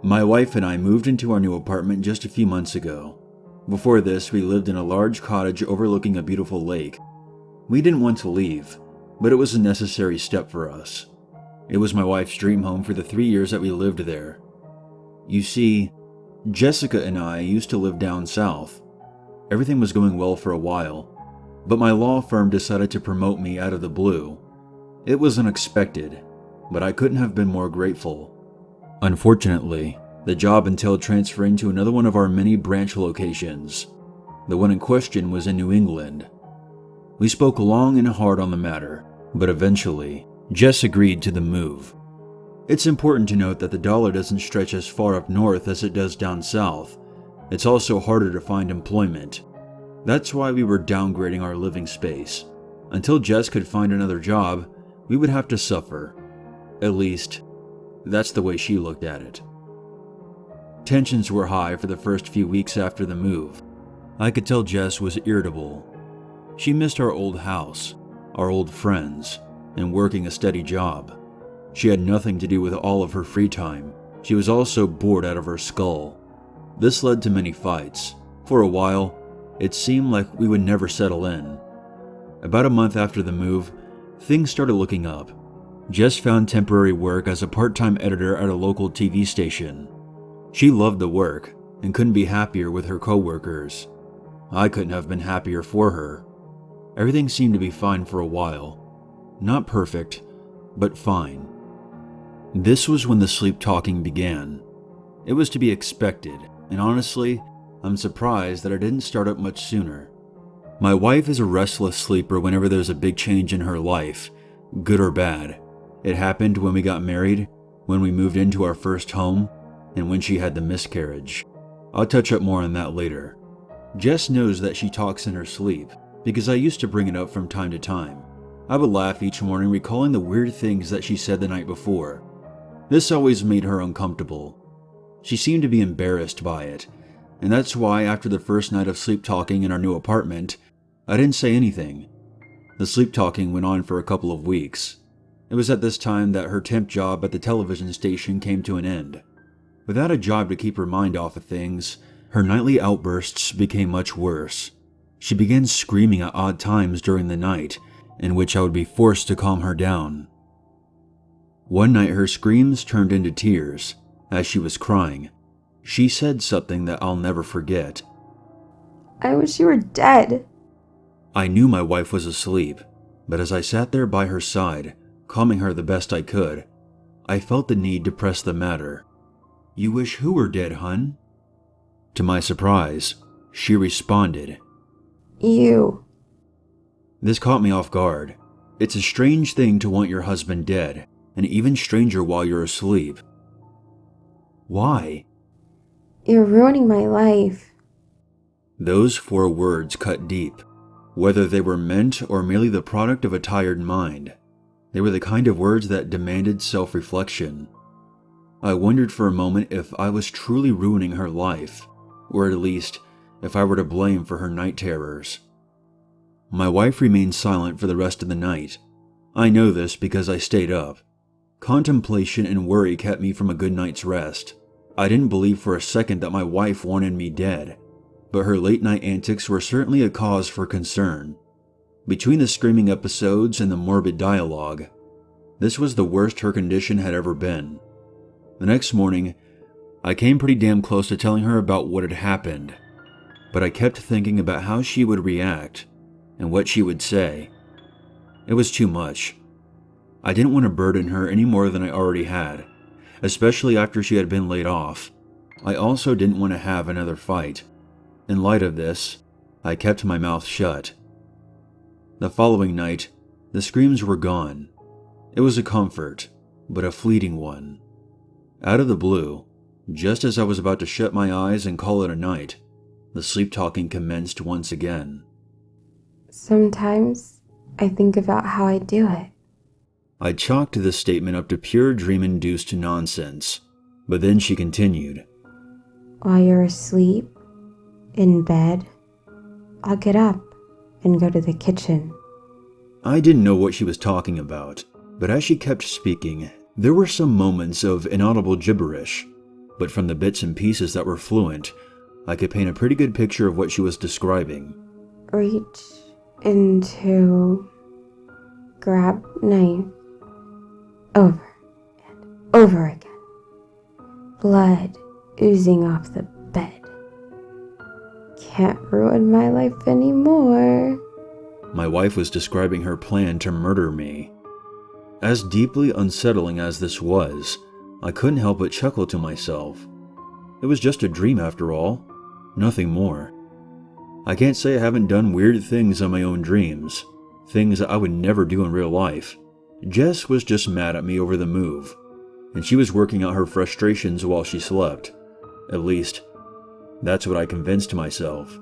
My wife and I moved into our new apartment just a few months ago. Before this, we lived in a large cottage overlooking a beautiful lake. We didn't want to leave, but it was a necessary step for us. It was my wife's dream home for the 3 years that we lived there. You see, Jessica and I used to live down south. Everything was going well for a while, but my law firm decided to promote me out of the blue. It was unexpected, but I couldn't have been more grateful. Unfortunately, the job entailed transferring to another one of our many branch locations. The one in question was in New England. We spoke long and hard on the matter, but eventually, Jess agreed to the move. It's important to note that the dollar doesn't stretch as far up north as it does down south. It's also harder to find employment. That's why we were downgrading our living space. Until Jess could find another job, we would have to suffer. At least, that's the way she looked at it. Tensions were high for the first few weeks after the move. I could tell Jess was irritable. She missed our old house, our old friends, and working a steady job. She had nothing to do with all of her free time. She was also bored out of her skull. This led to many fights. For a while, it seemed like we would never settle in. About a month after the move, things started looking up. Jess found temporary work as a part-time editor at a local TV station. She loved the work and couldn't be happier with her co-workers. I couldn't have been happier for her. Everything seemed to be fine for a while. Not perfect, but fine. This was when the sleep-talking began. It was to be expected, and honestly, I'm surprised that I didn't start up much sooner. My wife is a restless sleeper whenever there's a big change in her life, good or bad. It happened when we got married, when we moved into our first home, and when she had the miscarriage. I'll touch up more on that later. Jess knows that she talks in her sleep, because I used to bring it up from time to time. I would laugh each morning recalling the weird things that she said the night before. This always made her uncomfortable. She seemed to be embarrassed by it, and that's why after the first night of sleep talking in our new apartment, I didn't say anything. The sleep talking went on for a couple of weeks. It was at this time that her temp job at the television station came to an end. Without a job to keep her mind off of things, her nightly outbursts became much worse. She began screaming at odd times during the night, in which I would be forced to calm her down. One night her screams turned into tears. As she was crying, she said something that I'll never forget. "I wish you were dead." I knew my wife was asleep, but as I sat there by her side, calming her the best I could, I felt the need to press the matter. "You wish who were dead, hun?" To my surprise, she responded, "You." This caught me off guard. It's a strange thing to want your husband dead, and even stranger while you're asleep. Why? "You're ruining my life." Those 4 words cut deep. Whether they were meant or merely the product of a tired mind, they were the kind of words that demanded self-reflection. I wondered for a moment if I was truly ruining her life, or at least if I were to blame for her night terrors. My wife remained silent for the rest of the night. I know this because I stayed up. Contemplation and worry kept me from a good night's rest. I didn't believe for a second that my wife wanted me dead, but her late-night antics were certainly a cause for concern. Between the screaming episodes and the morbid dialogue, this was the worst her condition had ever been. The next morning, I came pretty damn close to telling her about what had happened, but I kept thinking about how she would react and what she would say. It was too much. I didn't want to burden her any more than I already had, especially after she had been laid off. I also didn't want to have another fight. In light of this, I kept my mouth shut. The following night, the screams were gone. It was a comfort, but a fleeting one. Out of the blue, just as I was about to shut my eyes and call it a night, the sleep talking commenced once again. "Sometimes I think about how I do it." I chalked this statement up to pure dream-induced nonsense, but then she continued. "While you're asleep, in bed, I'll get up and go to the kitchen." I didn't know what she was talking about, but as she kept speaking, there were some moments of inaudible gibberish. but from the bits and pieces that were fluent, I could paint a pretty good picture of what she was describing. Reach into, grab knife, over and over again. Blood oozing off the bed. Can't ruin my life anymore. My wife was describing her plan to murder me. As deeply unsettling as this was, I couldn't help but chuckle to myself. It was just a dream after all, nothing more. I can't say I haven't done weird things in my own dreams, things that I would never do in real life. Jess was just mad at me over the move, and she was working out her frustrations while she slept. At least, that's what I convinced myself.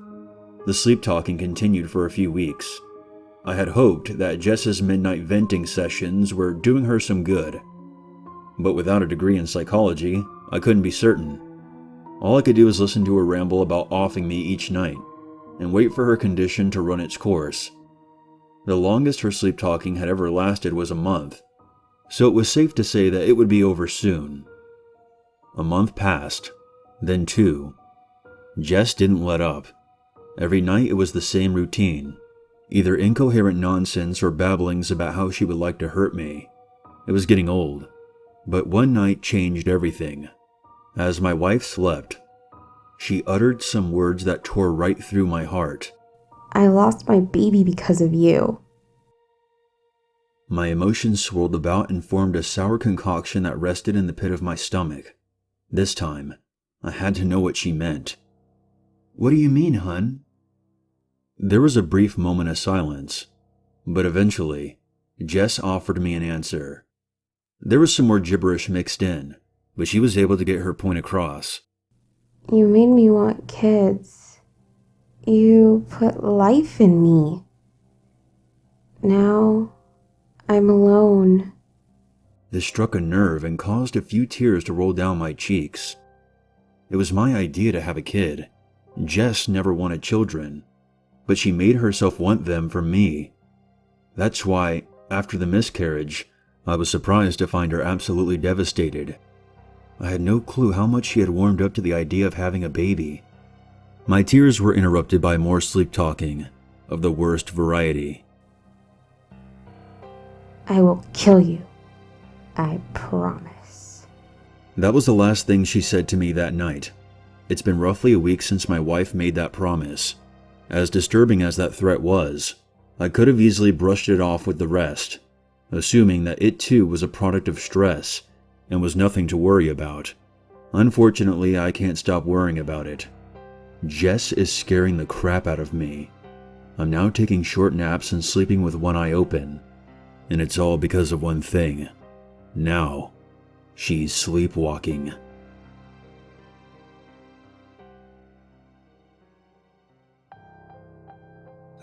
The sleep talking continued for a few weeks. I had hoped that Jess's midnight venting sessions were doing her some good. But without a degree in psychology, I couldn't be certain. All I could do was listen to her ramble about offing me each night, and wait for her condition to run its course. The longest her sleep talking had ever lasted was a month, so it was safe to say that it would be over soon. A month passed, then 2. Jess didn't let up. Every night it was the same routine, either incoherent nonsense or babblings about how she would like to hurt me. It was getting old, but one night changed everything. As my wife slept, she uttered some words that tore right through my heart. I lost my baby because of you. My emotions swirled about and formed a sour concoction that rested in the pit of my stomach. This time, I had to know what she meant. What do you mean, hun? There was a brief moment of silence, but eventually, Jess offered me an answer. There was some more gibberish mixed in, but she was able to get her point across. You made me want kids. You put life in me. Now, I'm alone. This struck a nerve and caused a few tears to roll down my cheeks. It was my idea to have a kid. Jess never wanted children, but she made herself want them for me. That's why, after the miscarriage, I was surprised to find her absolutely devastated. I had no clue how much she had warmed up to the idea of having a baby. My tears were interrupted by more sleep talking, of the worst variety. I will kill you. I promise. That was the last thing she said to me that night. It's been roughly a week since my wife made that promise. As disturbing as that threat was, I could have easily brushed it off with the rest, assuming that it too was a product of stress and was nothing to worry about. Unfortunately, I can't stop worrying about it. Jess is scaring the crap out of me. I'm now taking short naps and sleeping with one eye open. And it's all because of one thing. Now, she's sleepwalking.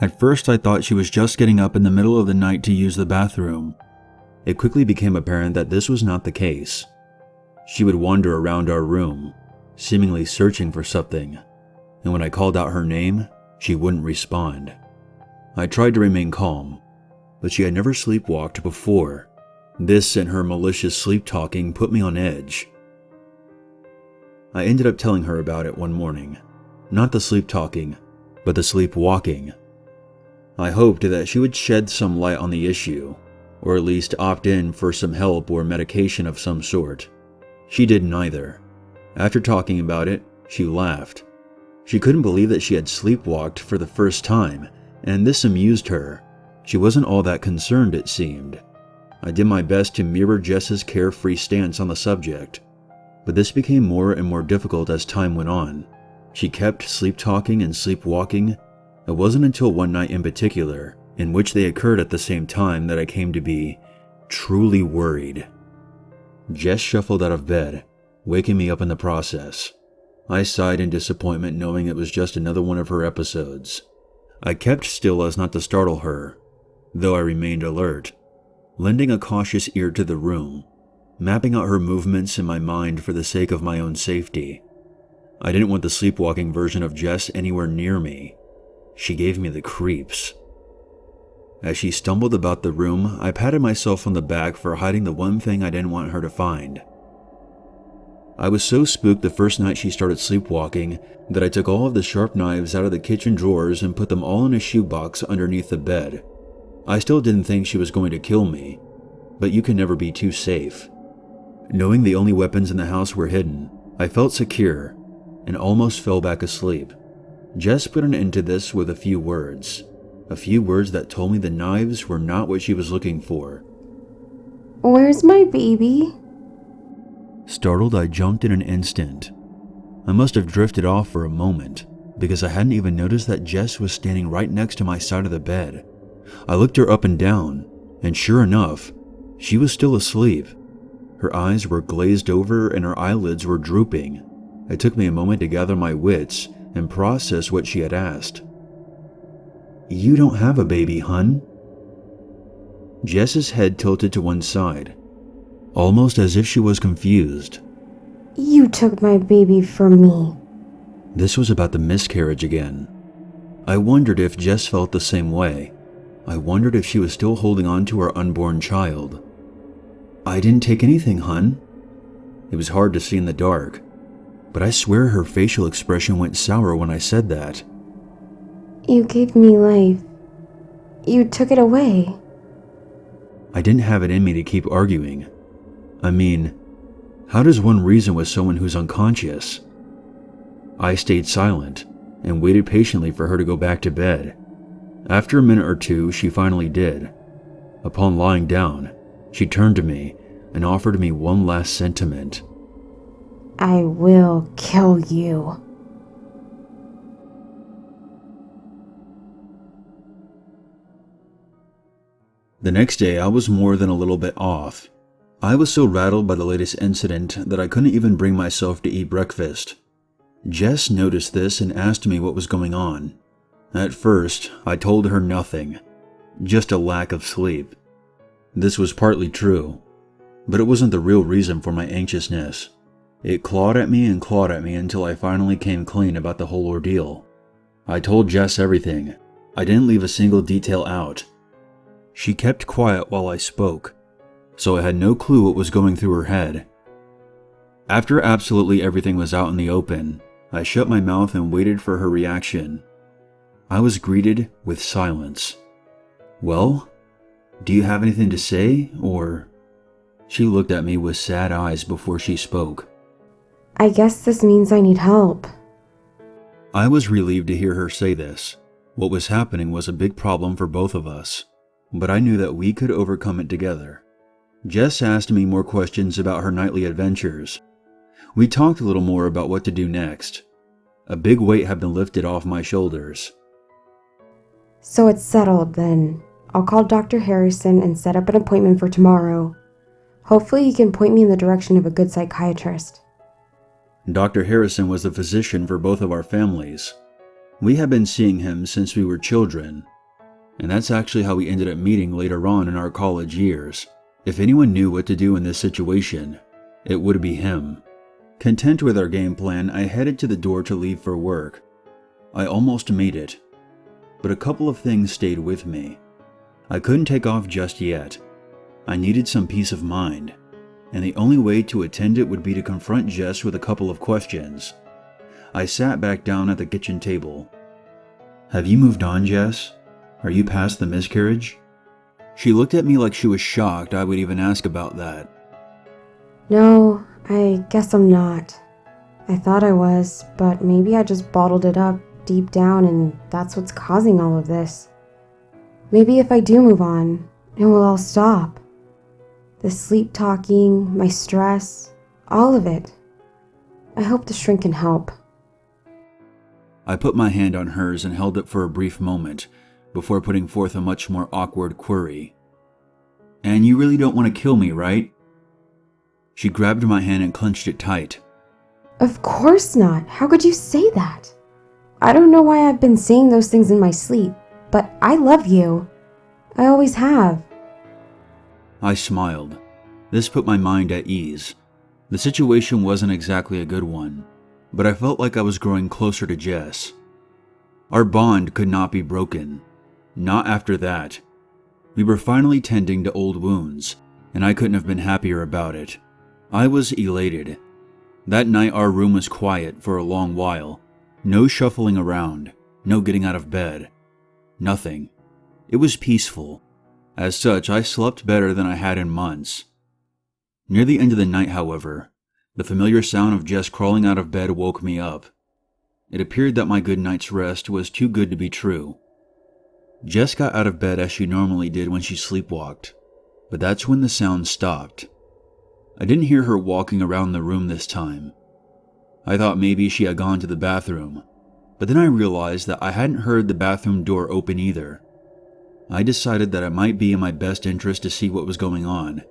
At first, I thought she was just getting up in the middle of the night to use the bathroom. It quickly became apparent that this was not the case. She would wander around our room, seemingly searching for something, and when I called out her name, she wouldn't respond. I tried to remain calm, but she had never sleepwalked before. This and her malicious sleep-talking put me on edge. I ended up telling her about it one morning. Not the sleep-talking, but the sleepwalking. I hoped that she would shed some light on the issue, or at least opt in for some help or medication of some sort. She did neither. After talking about it, she laughed. She couldn't believe that she had sleepwalked for the first time, and this amused her. She wasn't all that concerned, it seemed. I did my best to mirror Jess's carefree stance on the subject, but this became more and more difficult as time went on. She kept sleep-talking and sleepwalking. It wasn't until one night in particular, in which they occurred at the same time, that I came to be truly worried. Jess shuffled out of bed, waking me up in the process. I sighed in disappointment knowing it was just another one of her episodes. I kept still as not to startle her, though I remained alert, lending a cautious ear to the room, mapping out her movements in my mind for the sake of my own safety. I didn't want the sleepwalking version of Jess anywhere near me. She gave me the creeps. As she stumbled about the room, I patted myself on the back for hiding the one thing I didn't want her to find. I was so spooked the first night she started sleepwalking that I took all of the sharp knives out of the kitchen drawers and put them all in a shoebox underneath the bed. I still didn't think she was going to kill me, but you can never be too safe. Knowing the only weapons in the house were hidden, I felt secure and almost fell back asleep. Jess put an end to this with a few words that told me the knives were not what she was looking for. Where's my baby? Startled, I jumped in an instant. I must have drifted off for a moment because I hadn't even noticed that Jess was standing right next to my side of the bed. I looked her up and down, and sure enough, she was still asleep. Her eyes were glazed over and her eyelids were drooping. It took me a moment to gather my wits and process what she had asked. "You don't have a baby, hun?" Jess's head tilted to one side, almost as if she was confused. You took my baby from me. This was about the miscarriage again. I wondered if Jess felt the same way. I wondered if she was still holding on to her unborn child. "I didn't take anything, hun." It was hard to see in the dark, but I swear her facial expression went sour when I said that. You gave me life. You took it away. I didn't have it in me to keep arguing. I mean, how does one reason with someone who's unconscious? I stayed silent and waited patiently for her to go back to bed. After a minute or two, she finally did. Upon lying down, she turned to me and offered me one last sentiment. I will kill you. The next day, I was more than a little bit off. I was so rattled by the latest incident that I couldn't even bring myself to eat breakfast. Jess noticed this and asked me what was going on. At first, I told her nothing, just a lack of sleep. This was partly true, but it wasn't the real reason for my anxiousness. It clawed at me until I finally came clean about the whole ordeal. I told Jess everything. I didn't leave a single detail out. She kept quiet while I spoke, so I had no clue what was going through her head. After absolutely everything was out in the open, I shut my mouth and waited for her reaction. I was greeted with silence. "Well, do you have anything to say, or?" She looked at me with sad eyes before she spoke. I guess this means I need help. I was relieved to hear her say this. What was happening was a big problem for both of us, but I knew that we could overcome it together. Jess asked me more questions about her nightly adventures. We talked a little more about what to do next. A big weight had been lifted off my shoulders. So it's settled then. I'll call Dr. Harrison and set up an appointment for tomorrow. Hopefully he can point me in the direction of a good psychiatrist. Dr. Harrison was the physician for both of our families. We had been seeing him since we were children, and that's actually how we ended up meeting later on in our college years. If anyone knew what to do in this situation, it would be him. Content with our game plan, I headed to the door to leave for work. I almost made it, but a couple of things stayed with me. I couldn't take off just yet. I needed some peace of mind, and the only way to attend it would be to confront Jess with a couple of questions. I sat back down at the kitchen table. "Have you moved on, Jess? Are you past the miscarriage?" She looked at me like she was shocked I would even ask about that. No, I guess I'm not. I thought I was, but maybe I just bottled it up deep down and that's what's causing all of this. Maybe if I do move on, it will all stop. The sleep talking, my stress, all of it. I hope the shrink can help. I put my hand on hers and held it for a brief moment before putting forth a much more awkward query. "And you really don't want to kill me, right?" She grabbed my hand and clenched it tight. Of course not. How could you say that? I don't know why I've been saying those things in my sleep, but I love you. I always have. I smiled. This put my mind at ease. The situation wasn't exactly a good one, but I felt like I was growing closer to Jess. Our bond could not be broken. Not after that. We were finally tending to old wounds, and I couldn't have been happier about it. I was elated. That night our room was quiet for a long while. No shuffling around, no getting out of bed. Nothing. It was peaceful. As such, I slept better than I had in months. Near the end of the night, however, the familiar sound of Jess crawling out of bed woke me up. It appeared that my good night's rest was too good to be true. Jess got out of bed as she normally did when she sleepwalked, but that's when the sound stopped. I didn't hear her walking around the room this time. I thought maybe she had gone to the bathroom, but then I realized that I hadn't heard the bathroom door open either. I decided that it might be in my best interest to see what was going on,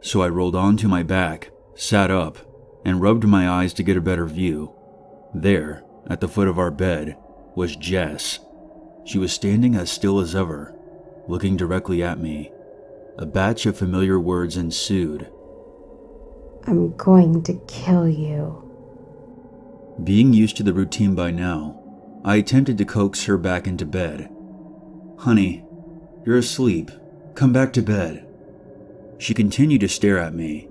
so I rolled onto my back, sat up, and rubbed my eyes to get a better view. There, at the foot of our bed, was Jess. She was standing as still as ever, looking directly at me. A batch of familiar words ensued. I'm going to kill you. Being used to the routine by now, I attempted to coax her back into bed. Honey, you're asleep. Come back to bed. She continued to stare at me.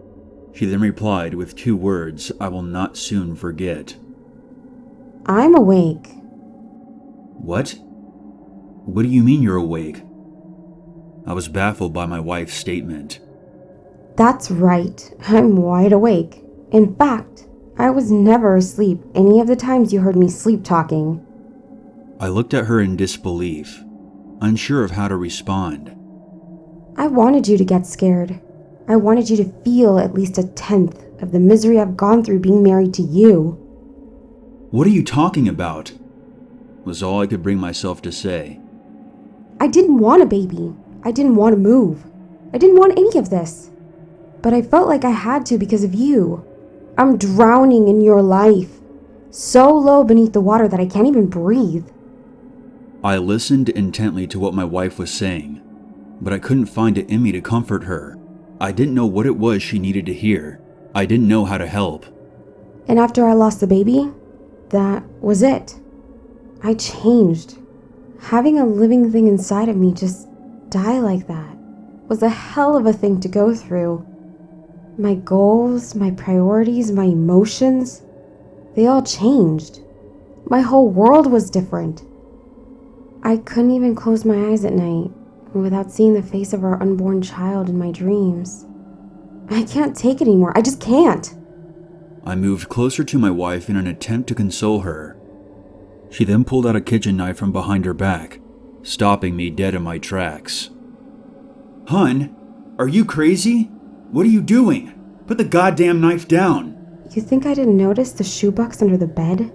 She then replied with 2 words I will not soon forget. I'm awake. What? What do you mean you're awake? I was baffled by my wife's statement. That's right. I'm wide awake. In fact, I was never asleep any of the times you heard me sleep talking. I looked at her in disbelief, unsure of how to respond. I wanted you to get scared. I wanted you to feel at least 1/10 of the misery I've gone through being married to you. What are you talking about? Was all I could bring myself to say. I didn't want a baby. I didn't want to move. I didn't want any of this. But I felt like I had to because of you. I'm drowning in your life. So low beneath the water that I can't even breathe. I listened intently to what my wife was saying, but I couldn't find it in me to comfort her. I didn't know what it was she needed to hear. I didn't know how to help. And after I lost the baby, that was it. I changed. Having a living thing inside of me just die like that was a hell of a thing to go through. My goals, my priorities, my emotions, they all changed. My whole world was different. I couldn't even close my eyes at night without seeing the face of our unborn child in my dreams. I can't take it anymore. I just can't. I moved closer to my wife in an attempt to console her. She then pulled out a kitchen knife from behind her back, stopping me dead in my tracks. Hun, are you crazy? What are you doing? Put the goddamn knife down. You think I didn't notice the shoebox under the bed?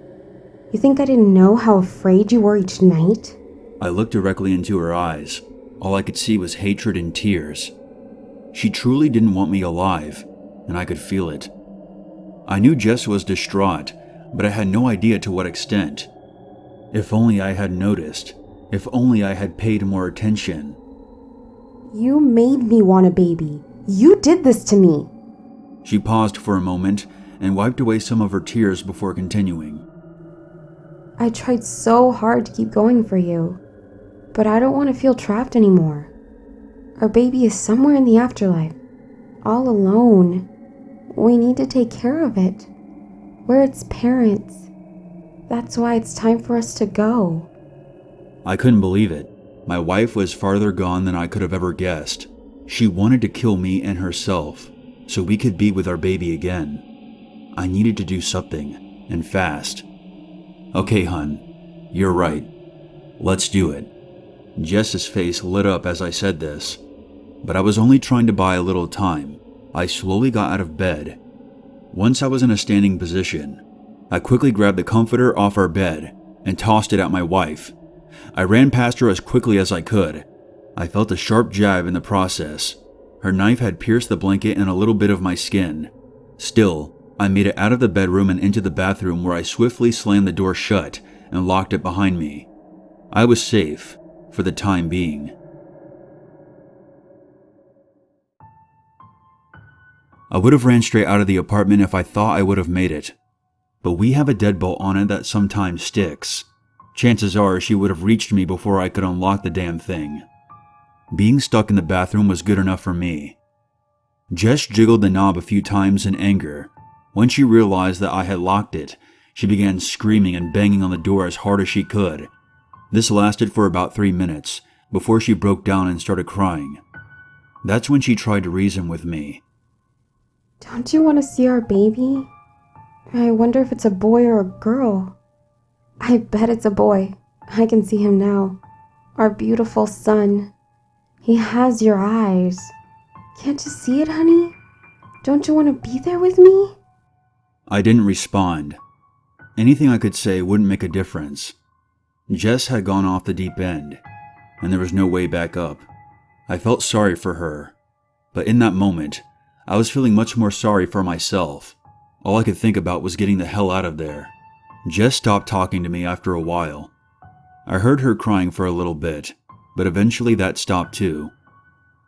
You think I didn't know how afraid you were each night? I looked directly into her eyes. All I could see was hatred and tears. She truly didn't want me alive, and I could feel it. I knew Jess was distraught, but I had no idea to what extent. If only I had noticed. If only I had paid more attention. You made me want a baby. You did this to me. She paused for a moment and wiped away some of her tears before continuing. I tried so hard to keep going for you, but I don't want to feel trapped anymore. Our baby is somewhere in the afterlife, all alone. We need to take care of it. We're its parents. That's why it's time for us to go. I couldn't believe it. My wife was farther gone than I could have ever guessed. She wanted to kill me and herself, so we could be with our baby again. I needed to do something, and fast. Okay, hun, you're right. Let's do it. Jess's face lit up as I said this, but I was only trying to buy a little time. I slowly got out of bed. Once I was in a standing position, I quickly grabbed the comforter off our bed and tossed it at my wife. I ran past her as quickly as I could. I felt a sharp jab in the process. Her knife had pierced the blanket and a little bit of my skin. Still, I made it out of the bedroom and into the bathroom, where I swiftly slammed the door shut and locked it behind me. I was safe, for the time being. I would have ran straight out of the apartment if I thought I would have made it. But we have a deadbolt on it that sometimes sticks. Chances are she would have reached me before I could unlock the damn thing. Being stuck in the bathroom was good enough for me. Jess jiggled the knob a few times in anger, When she realized that I had locked it, she began screaming and banging on the door as hard as she could. This lasted for about 3 minutes, before she broke down and started crying. That's when she tried to reason with me. Don't you want to see our baby? I wonder if it's a boy or a girl. I bet it's a boy. I can see him now. Our beautiful son. He has your eyes. Can't you see it, honey? Don't you want to be there with me? I didn't respond. Anything I could say wouldn't make a difference. Jess had gone off the deep end, and there was no way back up. I felt sorry for her, but in that moment, I was feeling much more sorry for myself. All I could think about was getting the hell out of there. Jess stopped talking to me after a while. I heard her crying for a little bit, but eventually that stopped too.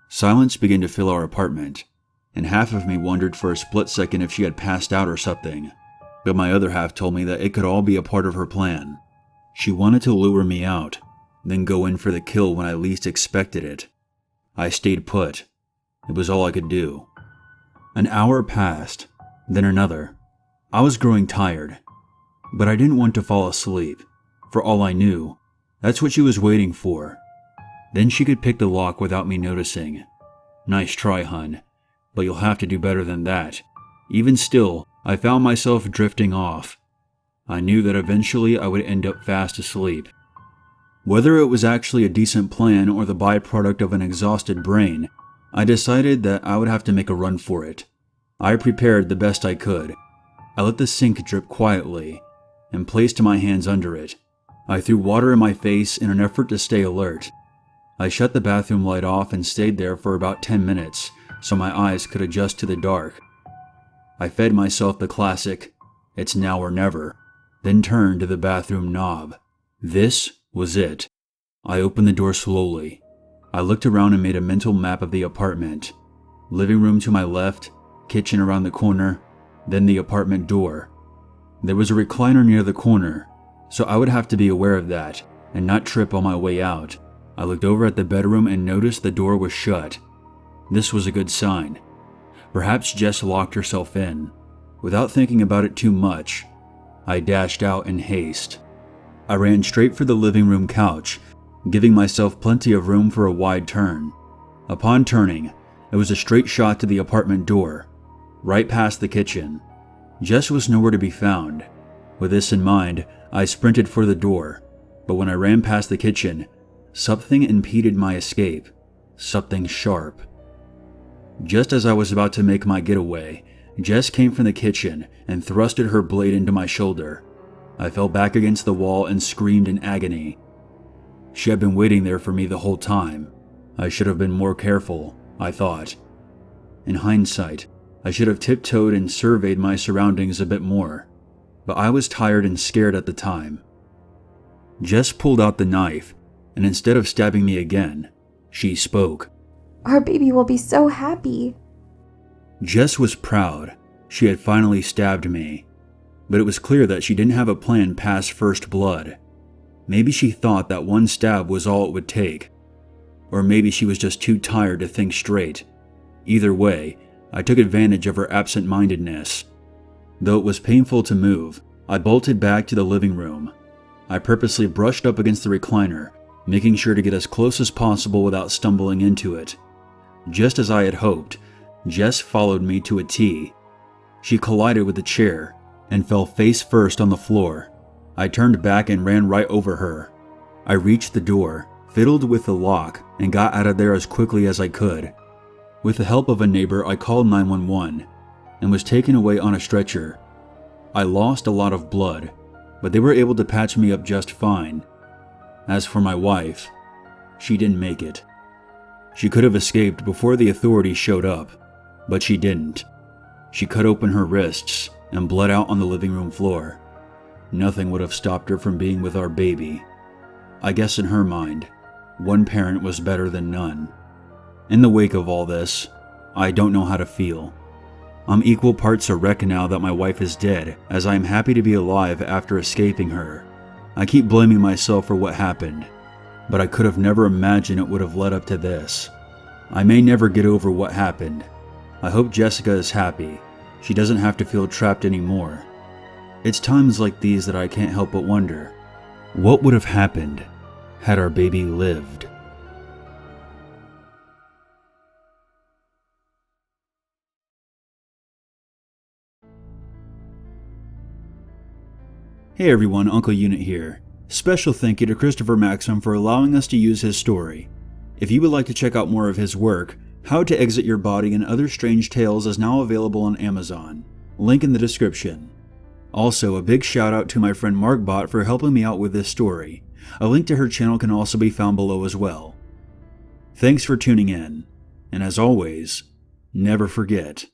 Silence began to fill our apartment, and half of me wondered for a split second if she had passed out or something, but my other half told me that it could all be a part of her plan. She wanted to lure me out, then go in for the kill when I least expected it. I stayed put. It was all I could do. An hour passed, then another. I was growing tired, but I didn't want to fall asleep. For all I knew, that's what she was waiting for. Then she could pick the lock without me noticing. Nice try, hun, but you'll have to do better than that. Even still, I found myself drifting off. I knew that eventually I would end up fast asleep. Whether it was actually a decent plan or the byproduct of an exhausted brain, I decided that I would have to make a run for it. I prepared the best I could. I let the sink drip quietly and placed my hands under it. I threw water in my face in an effort to stay alert. I shut the bathroom light off and stayed there for about 10 minutes so my eyes could adjust to the dark. I fed myself the classic, "It's now or never," then turned to the bathroom knob. This was it. I opened the door slowly. I looked around and made a mental map of the apartment. Living room to my left, kitchen around the corner, then the apartment door. There was a recliner near the corner, so I would have to be aware of that and not trip on my way out. I looked over at the bedroom and noticed the door was shut. This was a good sign. Perhaps Jess locked herself in. Without thinking about it too much, I dashed out in haste. I ran straight for the living room couch, giving myself plenty of room for a wide turn. Upon turning, it was a straight shot to the apartment door, right past the kitchen. Jess was nowhere to be found. With this in mind, I sprinted for the door, but when I ran past the kitchen, something impeded my escape. Something sharp. Just as I was about to make my getaway, Jess came from the kitchen and thrusted her blade into my shoulder. I fell back against the wall and screamed in agony. She had been waiting there for me the whole time. I should have been more careful, I thought. In hindsight, I should have tiptoed and surveyed my surroundings a bit more, but I was tired and scared at the time. Jess pulled out the knife, and instead of stabbing me again, she spoke. Our baby will be so happy. Jess was proud. She had finally stabbed me. But it was clear that she didn't have a plan past first blood. Maybe she thought that one stab was all it would take. Or maybe she was just too tired to think straight. Either way, I took advantage of her absent-mindedness. Though it was painful to move, I bolted back to the living room. I purposely brushed up against the recliner, making sure to get as close as possible without stumbling into it. Just as I had hoped, Jess followed me to a T. She collided with the chair and fell face first on the floor. I turned back and ran right over her. I reached the door, fiddled with the lock, and got out of there as quickly as I could. With the help of a neighbor, I called 911 and was taken away on a stretcher. I lost a lot of blood, but they were able to patch me up just fine. As for my wife, she didn't make it. She could have escaped before the authorities showed up, but she didn't. She cut open her wrists and bled out on the living room floor. Nothing would have stopped her from being with our baby. I guess in her mind, one parent was better than none. In the wake of all this, I don't know how to feel. I'm equal parts a wreck now that my wife is dead, as I am happy to be alive after escaping her. I keep blaming myself for what happened, but I could have never imagined it would have led up to this. I may never get over what happened. I hope Jessica is happy, She doesn't have to feel trapped anymore. It's times like these that I can't help but wonder, what would have happened had our baby lived? Hey everyone, Uncle Unit here. Special thank you to Christopher Maxim for allowing us to use his story. If you would like to check out more of his work, How to Exit Your Body and Other Strange Tales is now available on Amazon. Link in the description. Also, a big shout out to my friend Margbot for helping me out with this story. A link to her channel can also be found below as well. Thanks for tuning in, and as always, never forget